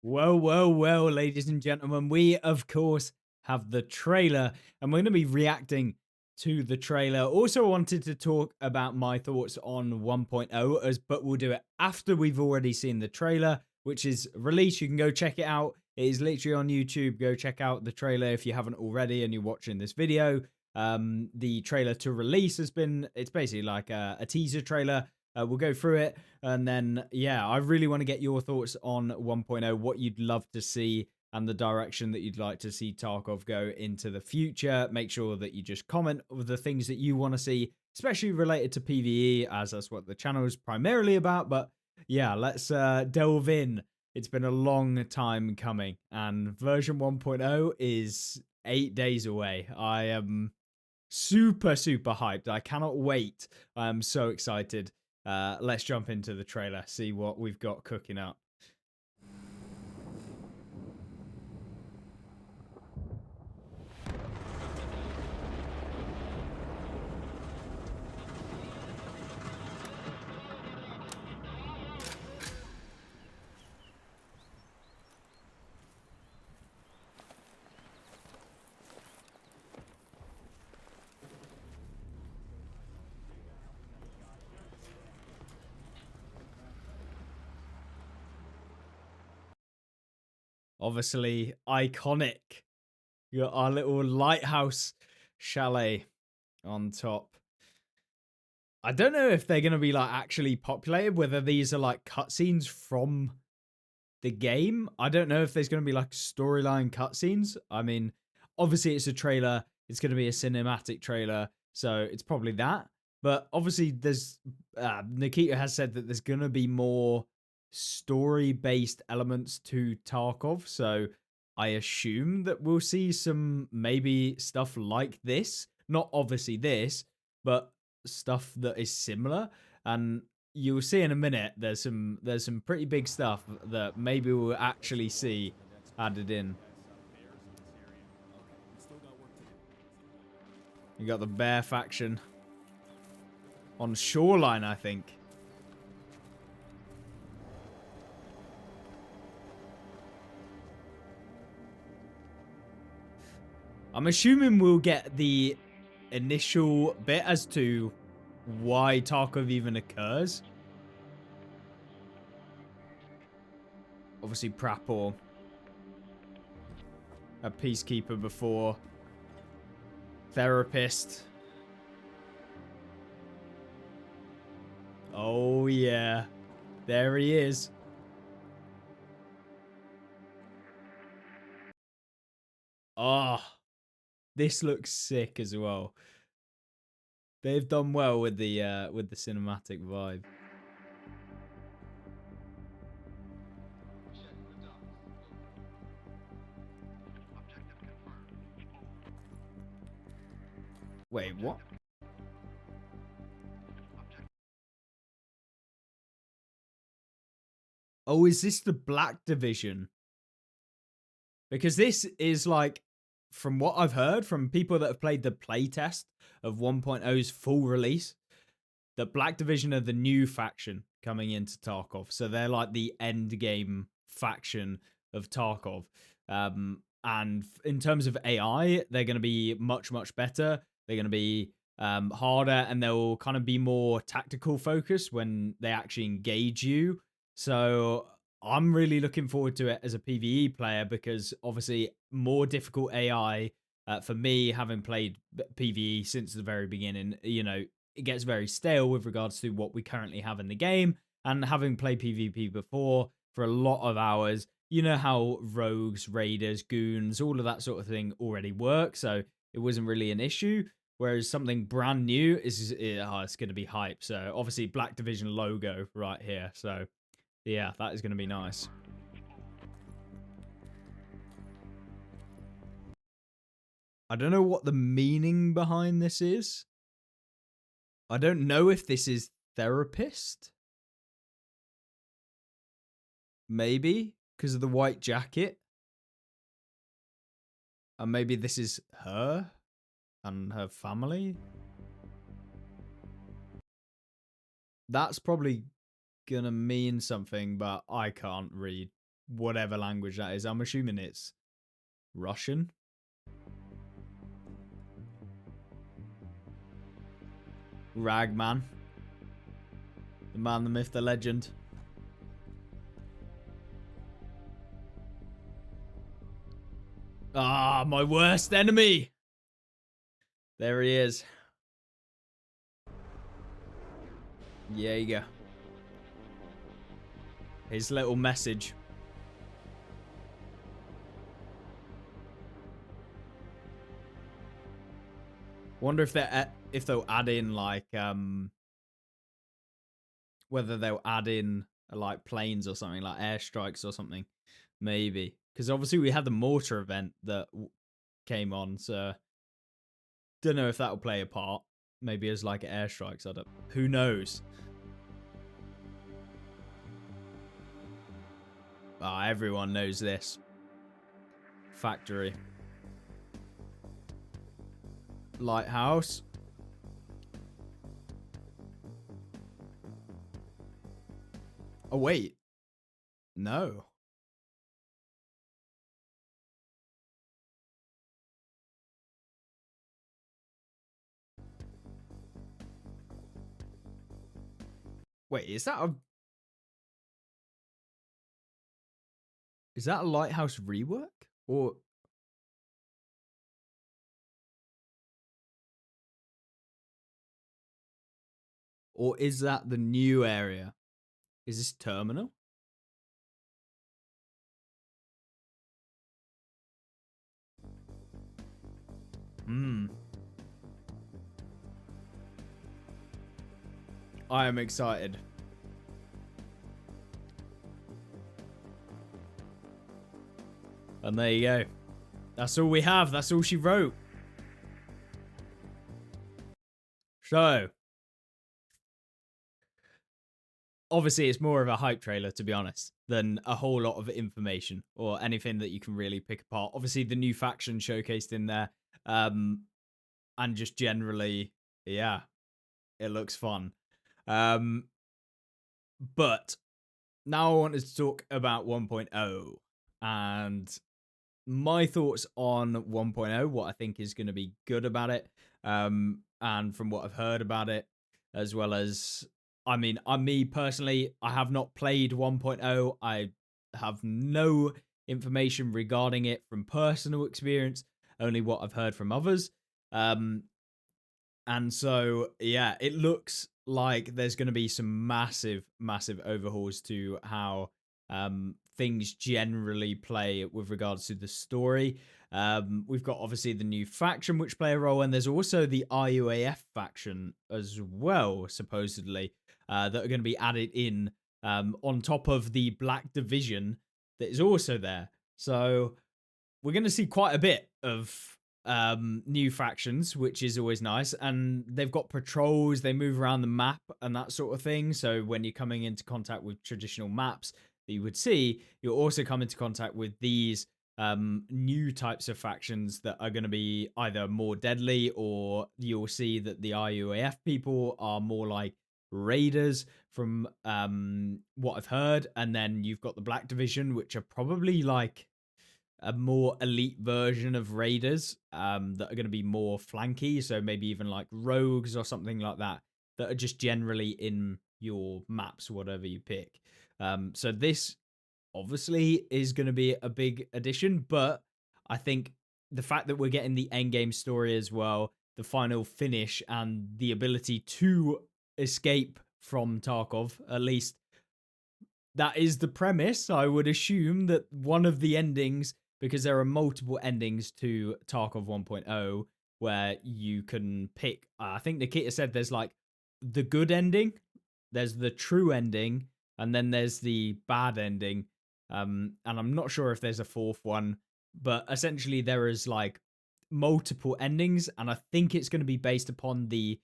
Well, ladies and gentlemen, we of course have the trailer, and we're going to be reacting to the trailer. Also, wanted to talk about my thoughts on 1.0, but we'll do it after we've already seen the trailer, which is released. You can go check it out. It is literally on YouTube. Go check out the trailer if you haven't already and you're watching this video. The trailer to release it's basically like a teaser trailer. We'll go through it. And then, yeah, I really want to get your thoughts on 1.0, what you'd love to see, and the direction that you'd like to see Tarkov go into the future. Make sure that you just comment with the things that you want to see, especially related to PVE, as that's what the channel is primarily about. But yeah, let's delve in. It's been a long time coming, and version 1.0 is 8 days away. I am super hyped. I cannot wait. I'm so excited. Let's jump into the trailer, see what we've got cooking up. Obviously, iconic. You got our little lighthouse chalet on top. I don't know if they're going to be like actually populated, whether these are like cutscenes from the game. I don't know if there's going to be like storyline cutscenes. I mean, obviously it's a trailer. It's going to be a cinematic trailer, so it's probably that. But obviously, there's Nikita has said that there's going to be more story-based elements to Tarkov. So I assume that we'll see some maybe stuff like this. Not obviously this, but stuff that is similar. And you'll see in a minute there's some pretty big stuff that maybe we'll actually see added in. You got the bear faction on Shoreline, I think. I'm assuming we'll get the initial bit as to why Tarkov even occurs. Obviously, Prapor, a peacekeeper before, therapist. Oh yeah, there he is. Oh, this looks sick as well. They've done well with the cinematic vibe. Wait, what? Oh, is this the Black Division? Because this is like, from what I've heard from people that have played the playtest of 1.0's full release, the Black Division are the new faction coming into Tarkov. So they're like the end game faction of Tarkov. And in terms of AI, they're going to be much better. They're going to be harder, and they'll kind of be more tactical focused when they actually engage you. So I'm really looking forward to it as a PvE player, because obviously more difficult AI for me, having played PvE since the very beginning, you know, it gets very stale with regards to what we currently have in the game. And having played PvP before for a lot of hours, you know how rogues, raiders, goons, all of that sort of thing already work. So it wasn't really an issue. Whereas something brand new is it's going to be hype. So obviously Black Division logo right here. So yeah, that is going to be nice. I don't know what the meaning behind this is. I don't know if this is therapist. Maybe because of the white jacket. And maybe this is her and her family. That's probably gonna mean something, but I can't read whatever language that is. I'm assuming it's Russian. Ragman. The man, the myth, the legend. Ah, my worst enemy. There he is. Yeah, you go. His little message. Wonder if they'll add in like whether they'll add in like planes or something, like airstrikes or something, maybe, because obviously we had the mortar event that came on, so don't know if that'll play a part. Maybe as like airstrikes. I don't. Who knows? Ah, everyone knows this. Factory. Lighthouse. Oh, wait. No. Wait, is that a lighthouse rework? Or is that the new area? Is this terminal? Hmm. I am excited. And there you go. That's all we have. That's all she wrote. So, obviously, it's more of a hype trailer, to be honest, than a whole lot of information or anything that you can really pick apart. Obviously, the new faction showcased in there, and just generally, yeah, it looks fun. But now I wanted to talk about 1.0 and my thoughts on 1.0, what I think is going to be good about it, and from what I've heard about it, as well as, I mean, me personally, I have not played 1.0. I have no information regarding it from personal experience, only what I've heard from others. And so, yeah, it looks like there's going to be some massive, massive overhauls to how things generally play with regards to the story. We've got obviously the new faction which play a role, and there's also the RUAF faction as well, supposedly, that are going to be added in on top of the Black Division that is also there. So we're going to see quite a bit of new factions, which is always nice, and they've got patrols, they move around the map and that sort of thing. So when you're coming into contact with traditional maps that you would see, you'll also come into contact with these new types of factions that are going to be either more deadly, or you'll see that the RUAF people are more like raiders from what I've heard. And then you've got the Black Division, which are probably like a more elite version of raiders that are going to be more flanky, so maybe even like rogues or something like that, that are just generally in your maps, whatever you pick. So this obviously is going to be a big addition, but I think the fact that we're getting the end game story as well, the final finish, and the ability to escape from Tarkov, at least that is the premise. I would assume that one of the endings, because there are multiple endings to Tarkov 1.0 where you can pick. I think Nikita said there's like the good ending, there's the true ending, and then there's the bad ending. And I'm not sure if there's a fourth one, but essentially there is like multiple endings, and I think it's going to be based upon the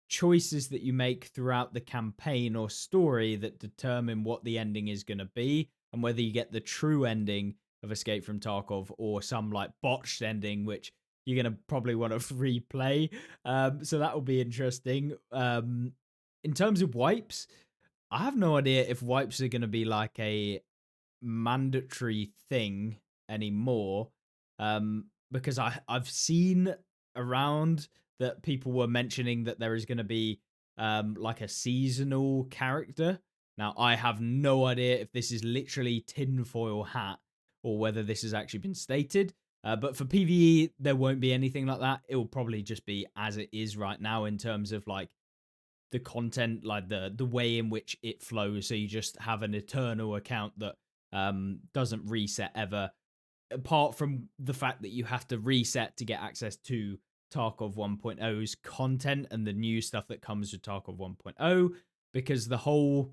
choices that you make throughout the campaign or story that determine what the ending is going to be, and whether you get the true ending of Escape from Tarkov or some like botched ending, which you're going to probably want to replay. So that will be interesting. In terms of wipes, I have no idea if wipes are going to be like a mandatory thing anymore, because I've seen around that people were mentioning that there is going to be like a seasonal character. Now I have no idea if this is literally tinfoil hat or whether this has actually been stated. But for PvE, there won't be anything like that. It will probably just be as it is right now in terms of like the content, like the way in which it flows. So you just have an eternal account that doesn't reset ever, apart from the fact that you have to reset to get access to Tarkov 1.0's content and the new stuff that comes with Tarkov 1.0, because the whole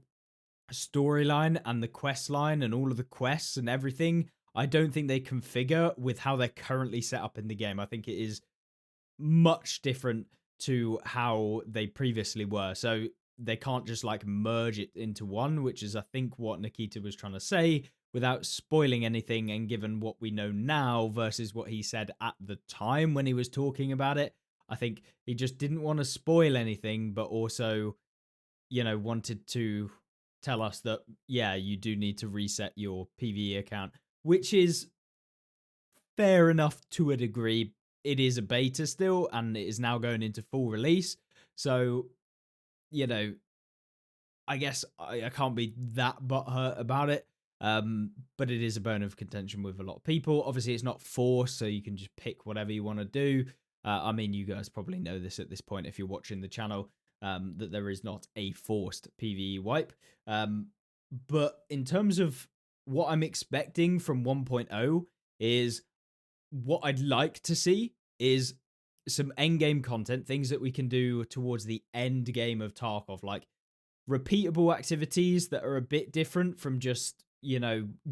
storyline and the quest line and all of the quests and everything, I don't think they configure with how they're currently set up in the game. I think it is much different to how they previously were. So they can't just like merge it into one, which is I think what Nikita was trying to say without spoiling anything, and given what we know now versus what he said at the time when he was talking about it. I think he just didn't want to spoil anything, but also, wanted to tell us that, yeah, you do need to reset your PvE account, which is fair enough to a degree. It is a beta still, and it is now going into full release. So, you know, I guess I can't be that butthurt about it. But it is a bone of contention with a lot of people. Obviously, it's not forced, so you can just pick whatever you want to do. I mean, you guys probably know this at this point if you're watching the channel, that there is not a forced PvE wipe. But in terms of what I'm expecting from 1.0 is what I'd like to see is some end game content, things that we can do towards the end game of Tarkov, like repeatable activities that are a bit different from just,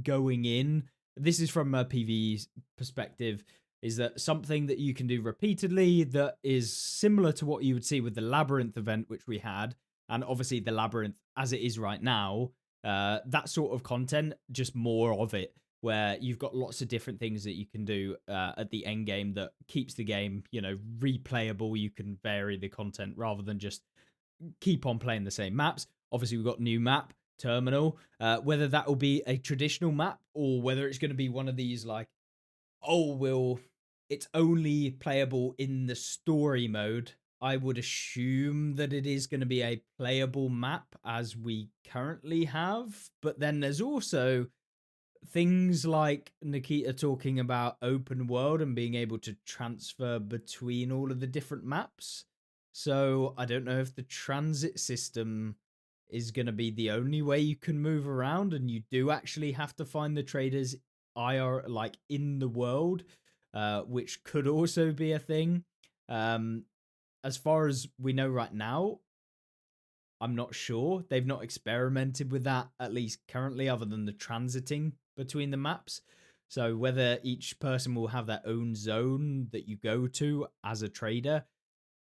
going in. This is from a PvE perspective, is that something that you can do repeatedly that is similar to what you would see with the Labyrinth event, which we had, and obviously the Labyrinth as it is right now, that sort of content, just more of it, where you've got lots of different things that you can do at the end game that keeps the game, replayable. You can vary the content rather than just keep on playing the same maps. Obviously, we've got new map, Terminal. Whether that will be a traditional map or whether it's going to be one of these like, it's only playable in the story mode. I would assume that it is going to be a playable map as we currently have. But then there's also things like Nikita talking about open world and being able to transfer between all of the different maps. So I don't know if the transit system is going to be the only way you can move around, and you do actually have to find the traders like in the world, which could also be a thing. As far as we know right now, I'm not sure. They've not experimented with that, at least currently, other than the transiting between the maps. So whether each person will have their own zone that you go to as a trader,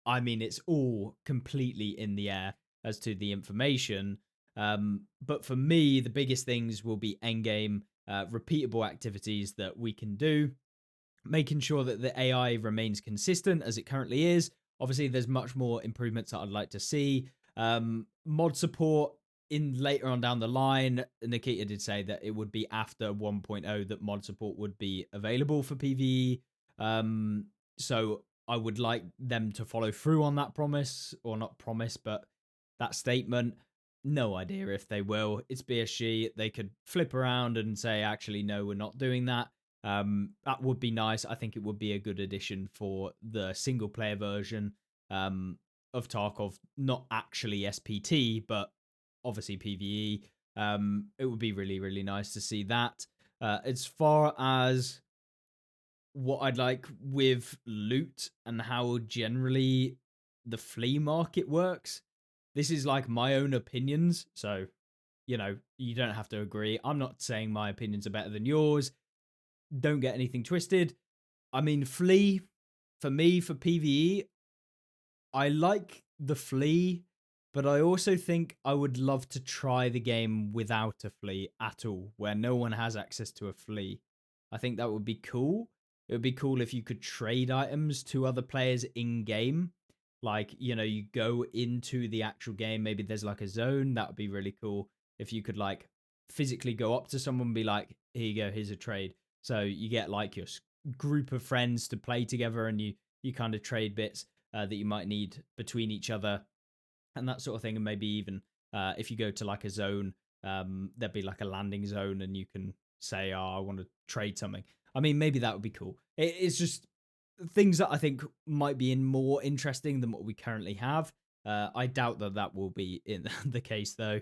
I mean, it's all completely in the air as to the information. But for me, the biggest things will be endgame, repeatable activities that we can do, making sure that the AI remains consistent as it currently is. Obviously, there's much more improvements that I'd like to see. Mod support in later on down the line. Nikita did say that it would be after 1.0 that mod support would be available for PvE. So I would like them to follow through on that promise, or not promise, but that statement. No idea if they will. It's BSG. They could flip around and say, actually, no, we're not doing that. That would be nice. I think it would be a good addition for the single player version of Tarkov, not actually SPT, but obviously PvE. It would be really, really nice to see that. As far as what I'd like with loot and how generally the flea market works, this is like my own opinions. So, you don't have to agree. I'm not saying my opinions are better than yours. Don't get anything twisted. I mean, flea, for me, for PvE, I like the flea, but I also think I would love to try the game without a flea at all, where no one has access to a flea. I think that would be cool. It would be cool if you could trade items to other players in game. Like, you go into the actual game, maybe there's like a zone. That would be really cool if you could like physically go up to someone and be like, here you go, here's a trade. So you get like your group of friends to play together, and you kind of trade bits that you might need between each other and that sort of thing. And maybe even if you go to like a zone, there'd be like a landing zone, and you can say, oh, I want to trade something. I mean, maybe that would be cool. It's just things that I think might be more interesting than what we currently have. I doubt that that will be in the case, though.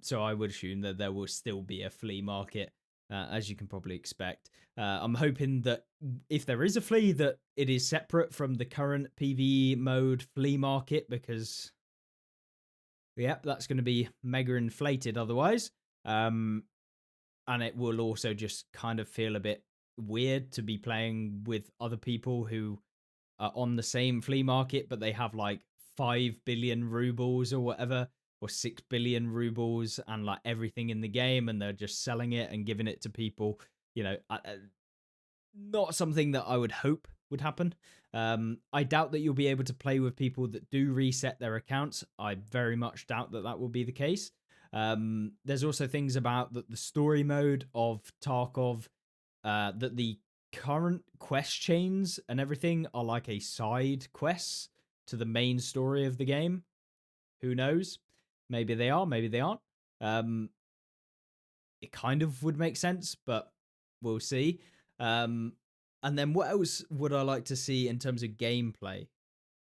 So I would assume that there will still be a flea market, as you can probably expect. I'm hoping that if there is a flea, that it is separate from the current PvE mode flea market, because yep, that's going to be mega inflated otherwise. And it will also just kind of feel a bit weird to be playing with other people who are on the same flea market, but they have like 5 billion rubles or whatever, or 6 billion rubles and like everything in the game, and they're just selling it and giving it to people. Not something that I would hope would happen. I doubt that you'll be able to play with people that do reset their accounts. I very much doubt that that will be the case. There's also things about the story mode of Tarkov, that the current quest chains and everything are like a side quests to the main story of the game. Who knows? Maybe they are, maybe they aren't. It kind of would make sense, but we'll see. And then what else would I like to see in terms of gameplay?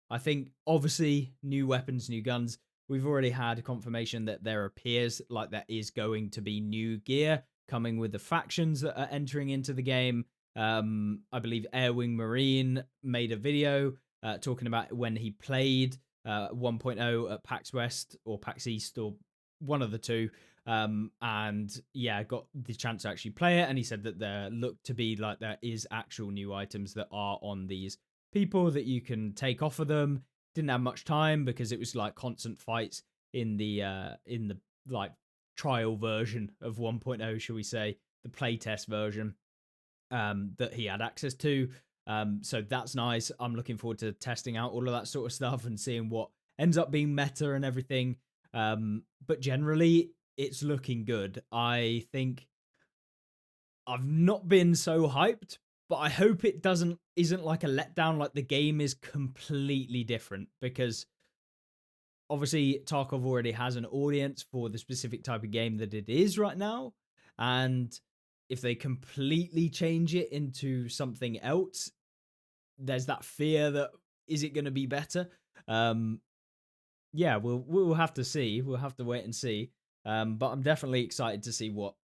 I think obviously new weapons, new guns. We've already had confirmation that there appears like there is going to be new gear coming with the factions that are entering into the game. I believe Airwing Marine made a video talking about when he played 1.0 at PAX West or PAX East, or one of the two. And yeah, got the chance to actually play it. And he said that there looked to be like there is actual new items that are on these people that you can take off of them. Didn't have much time because it was like constant fights in the like trial version of 1.0, shall we say, the playtest version that he had access to. So that's nice. I'm looking forward to testing out all of that sort of stuff and seeing what ends up being meta and everything. But generally, it's looking good. I think I've not been so hyped, but I hope it isn't like a letdown, like the game is completely different, because obviously Tarkov already has an audience for the specific type of game that it is right now. And if they completely change it into something else, there's that fear that, is it going to be better? Yeah, we'll have to see. We'll have to wait and see. But I'm definitely excited to see what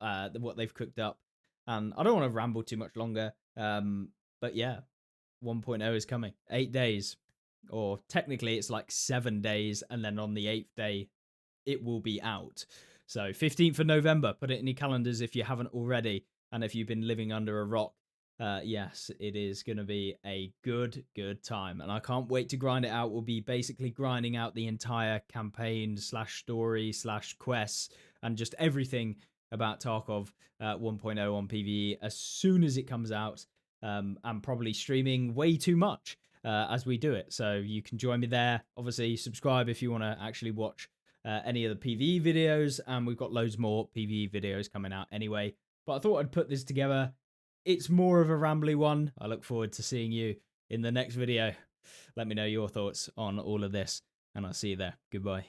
they've cooked up. And I don't want to ramble too much longer. But yeah, 1.0 is coming. 8 days, or technically it's like 7 days, and then on the 8th day it will be out. So 15th of November. Put it in your calendars if you haven't already, and if you've been living under a rock. Yes, it is going to be a good time, and I can't wait to grind it out. We'll be basically grinding out the entire campaign / story / quests and just everything about Tarkov 1.0 on PvE as soon as it comes out, and probably streaming way too much as we do it. So you can join me there. Obviously, subscribe if you want to actually watch any of the PvE videos, and we've got loads more PvE videos coming out anyway. But I thought I'd put this together. It's more of a rambly one. I look forward to seeing you in the next video. Let me know your thoughts on all of this, and I'll see you there. Goodbye.